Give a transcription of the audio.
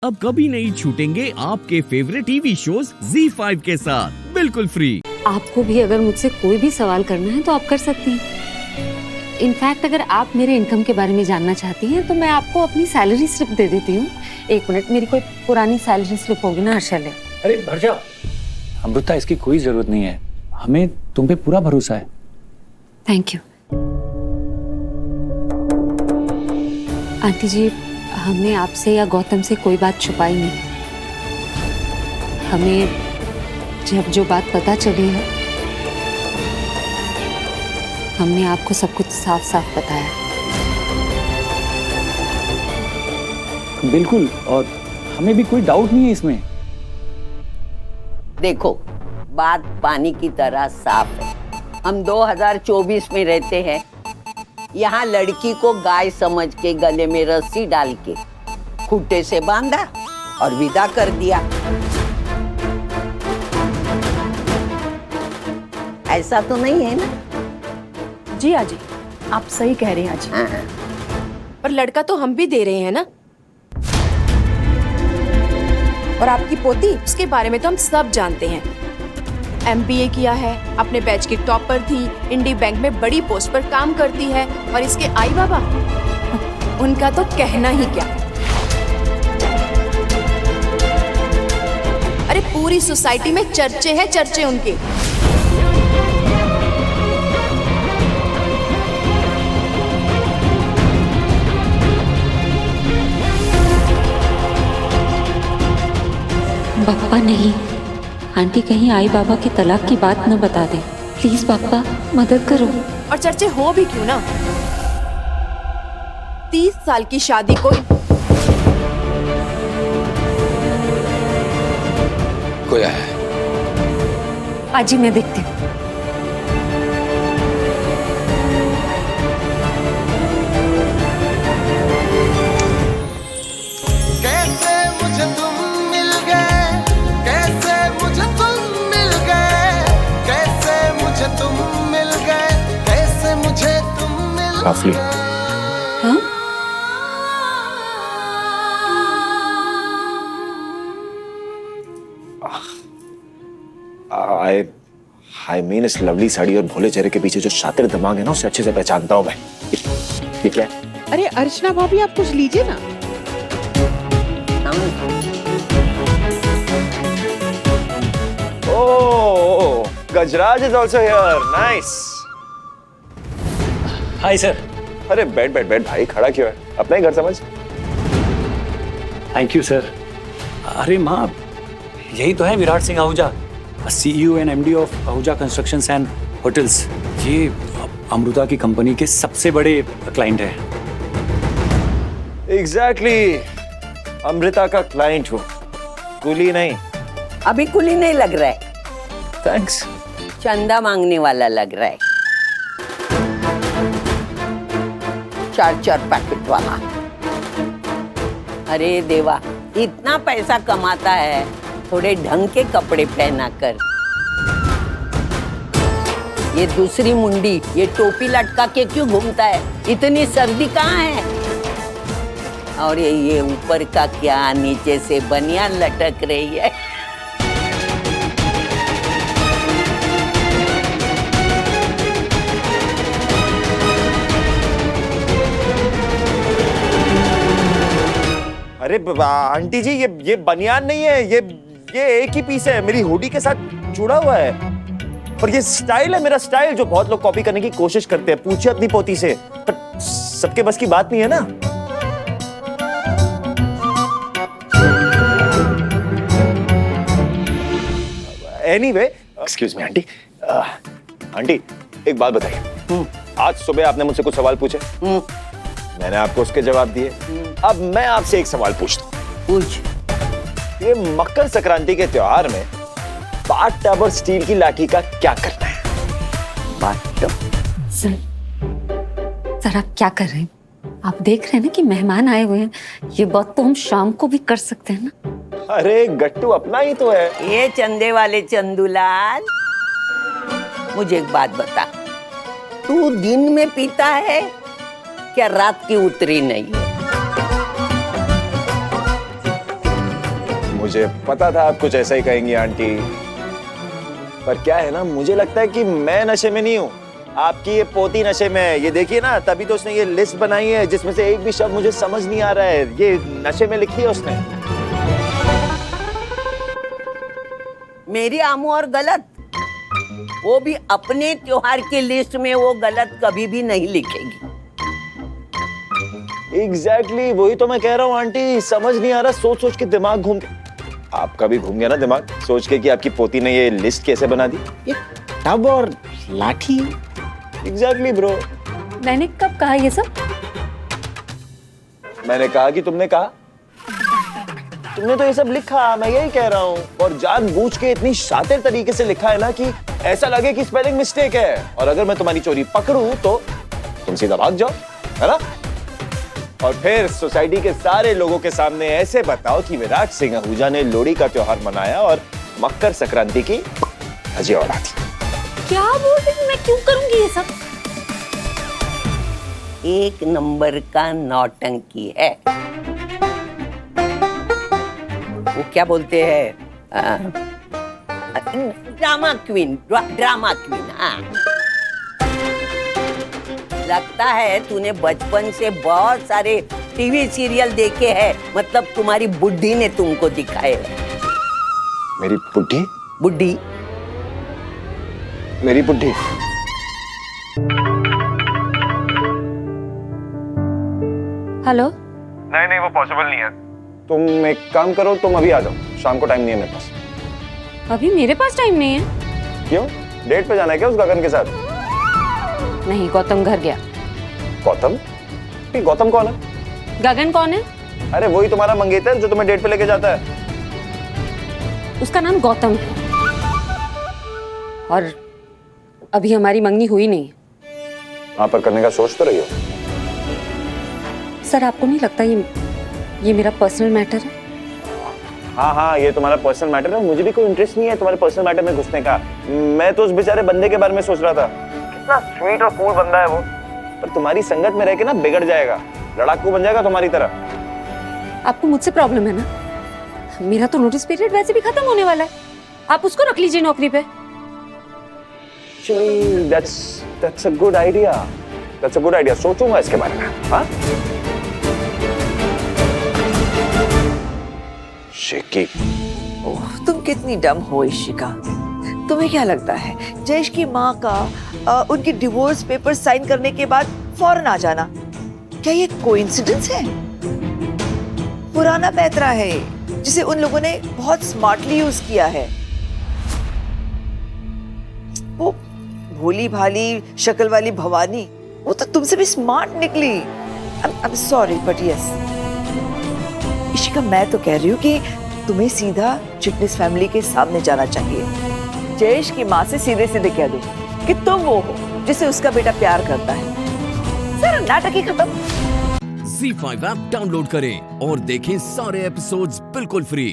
अब कभी नहीं छूटेंगे आपके फेवरेट टीवी शोज ZEE5 के साथ बिल्कुल फ्री। आपको भी अगर मुझसे कोई भी सवाल करना है तो आप कर सकती हैं। इनफैक्ट अगर आप मेरे इनकम के बारे में जानना चाहती हैं तो मैं आपको अपनी सैलरी स्लिप दे देती हूँ। एक मिनट, मेरी कोई पुरानी सैलरी स्लिप होगी ना हर्षल? अरे भरजा, अमृता इसकी कोई जरूरत नहीं है, हमें तुम पे पूरा भरोसा है। Thank you. आंटी जी, हमने आपसे या गौतम से कोई बात छुपाई नहीं। हमें जब जो बात पता चली है हमने आपको सब कुछ साफ साफ बताया। बिल्कुल, और हमें भी कोई डाउट नहीं है इसमें। देखो, बात पानी की तरह साफ है। हम 2024 में रहते हैं। यहाँ लड़की को गाय समझ के गले में रस्सी डाल के खूंटे से बांधा और विदा कर दिया। ऐसा तो नहीं है ना? जी आजी, आप सही कह रहे हैं आजी। हाँ। पर लड़का तो हम भी दे रहे हैं ना। और आपकी पोती, उसके बारे में तो हम सब जानते हैं। MBA किया है, अपने बैच की टॉपर थी, इंडी बैंक में बड़ी पोस्ट पर काम करती है। और इसके आई बाबा, उनका तो कहना ही क्या। अरे पूरी सोसाइटी में चर्चे हैं, चर्चे उनके। पापा नहीं, आंटी कहीं आई बाबा की तलाक की बात न बता दे। प्लीज पापा मदद करो। और चर्चे हो भी क्यों ना, 30 साल की शादी को कोई आया है? आजी मैं देखती हूँ। कैसे मुझे तुम मिल गए, कैसे मुझे तुम मिल गए, कैसे मुझे तुम मिल गए, कैसे मुझे तुम मिल काफी। हाँ? आई मीन इस लवली साड़ी और भोले चेहरे के पीछे जो शातिर दिमाग है ना, उसे अच्छे से पहचानता हूँ मैं। ये क्या है? अरे अर्चना भाभी, आप कुछ लीजिए ना। Oh, Gajraj is also here. Nice. Hi sir. अरे बैठ बैठ बैठ भाई, खड़ा क्यों है? अपना ही घर समझ। Thank you sir. अरे माँ, यही तो है Virat Singh Ahuja, CEO and MD of Ahuja constructions and hotels. ये अमृता की कंपनी के सबसे बड़े क्लाइंट हैं। एग्जैक्टली, अमृता का क्लाइंट हूँ, कुली नहीं। अभी कुली नहीं लग रहा है, थैंक्स। चंदा मांगने वाला लग रहा है। 4-4 पैकेट वाला। अरे देवा, इतना पैसा कमाता है, थोड़े ढंग के कपड़े पहना कर। ये दूसरी मुंडी, ये टोपी लटका के क्यों घूमता है? इतनी सर्दी कहाँ है? और ये ऊपर का क्या, नीचे से बनियान लटक रही है। अरे आंटी जी, ये बनियान नहीं है, ये एक ही पीस है, मेरी हुडी के साथ जुड़ा हुआ है। और ये स्टाइल है, मेरा स्टाइल, जो बहुत लोग कॉपी करने की कोशिश करते हैं। पूछिए अपनी पोती से, पर सबके बस की बात नहीं है ना। Anyway, excuse me aunty. Aunty एक बात बताइए, आज सुबह आपने मुझसे कुछ सवाल पूछे, मैंने आपको उसके जवाब दिए। अब मैं आपसे एक सवाल पूछता हूँ। पूछ। ये मकर संक्रांति के त्योहार में बाथ टब और स्टील की लाठी का क्या करना है? बात सर आप क्या कर रहे हैं? आप देख रहे हैं ना कि मेहमान आए हुए हैं। ये बात तो हम शाम को भी कर सकते हैं ना। अरे गट्टू अपना ही तो है। ये चंदे वाले चंदूलाल, मुझे एक बात बता, तू दिन में पीता है क्या रात की उतरी नहीं है? मुझे पता था आप कुछ ऐसा ही कहेंगी आंटी, पर क्या है ना, मुझे लगता है कि मैं नशे में नहीं हूँ, आपकी ये पोती नशे में है। ये देखिए ना, तभी तो उसने ये लिस्ट बनाई है जिसमें से एक भी शब्द मुझे समझ नहीं आ रहा है। ये नशे में लिखी है उसने। मेरी आमू और गलत, वो भी अपने त्योहार की लिस्ट में वो गलत कभी भी नहीं लिखेगी। एग्जैक्टली वही तो मैं कह रहा हूँ आंटी, समझ नहीं आ रहा, सोच सोच के दिमाग घूम गया। आपका भी घूम गया ना दिमाग सोच के कि आपकी पोती ने ये लिस्ट कैसे बना दी। ये टब और लाठी। Exactly bro. मैंने कब कहा ये सब? मैंने कहा कि तुमने कहा, तुमने तो ये सब लिखा, मैं यही कह रहा हूँ। और जानबूझ के इतनी शातिर तरीके से लिखा है ना कि ऐसा लगे कि स्पेलिंग मिस्टेक है, और अगर मैं तुम्हारी चोरी पकड़ूं तो तुम सीधा भाग जाओ, है ना? और फिर सोसाइटी के सारे लोगों के सामने ऐसे बताओ कि विराट सिंह आहूजा ने लोहड़ी का त्योहार मनाया और मकर संक्रांति की धज्जियां उड़ा दी। क्या बोल रही? मैं क्यों करूंगी ये सब? एक नंबर का नौटंकी है। वो क्या बोलते हैं, ड्रामा क्वीन, ड्रामा क्वीन। हाँ, लगता है तूने बचपन से बहुत सारे टीवी सीरियल देखे हैं, मतलब तुम्हारी बुड्ढी ने तुमको दिखाए। मेरी बुड्ढी? बुड्ढी? मेरी बुड्ढी? हेलो? नहीं नहीं, वो पॉसिबल नहीं है। तुम एक काम करो, तुम अभी आ जाओ, शाम को टाइम नहीं है मेरे पास। अभी मेरे पास टाइम नहीं है। क्यों? डेट पे जाना है क्या उस गगन के साथ? नहीं, गौतम घर गया। गौतम? ये गौतम कौन है? गगन कौन है? अरे वही तुम्हारा मंगेतर जो तुम्हें डेट पे लेके जाता है। उसका नाम गौतम है, और अभी हमारी मंगनी हुई नहीं। वहां पर करने का सोच तो रही हो? सर, आपको नहीं लगता ये मेरा पर्सनल मैटर है? हाँ हाँ, ये तुम्हारा पर्सनल मैटर है, मुझे भी कोई इंटरेस्ट नहीं है तुम्हारे पर्सनल मैटर में घुसने का। मैं तो उस बेचारे बंदे के बारे में सोच रहा था, कितना स्वीट और कूल बंदा है वो, पर तुम्हारी संगत में रह के ना बिगड़ जाएगा, लड़ाकू बन जाएगा तुम्हारी तरह। आपको मुझसे प्रॉब्लम है ना? मेरा तो नोटिस पीरियड वैसे भी खत्म होने वाला है, आप उसको रख लीजिए नौकरी पे। That's a good idea. That's a good idea. सोचूंगा इसके बारे में। हाँ? शिकी, ओह, तुम कितनी डम हो इशिका। तुम्हें क्या लगता है जयेश की माँ का उनकी डिवोर्स पेपर साइन करने के बाद फौरन आ जाना, क्या ये कोइंसिडेंस है? पुराना पैतरा है जिसे उन लोगों ने बहुत स्मार्टली यूज किया है। वो भोली भाली शक्ल वाली भवानी, वो तो तुमसे भी स्मार्ट निकली। I'm sorry but yes। Ishika, मैं तो कह रही हूँ कि तुम्हें सीधा चिटनिस फैमिली के सामने जाना चाहिए। जयेश की माँ से सीधे सीधे कह दो कि तुम वो हो जिसे उसका बेटा प्यार करता है। सारा नाटक ही खत्म। ZEE5 ऐप डाउनलोड करें और देखें सारे एपिसोड्स बिल्कुल फ्री।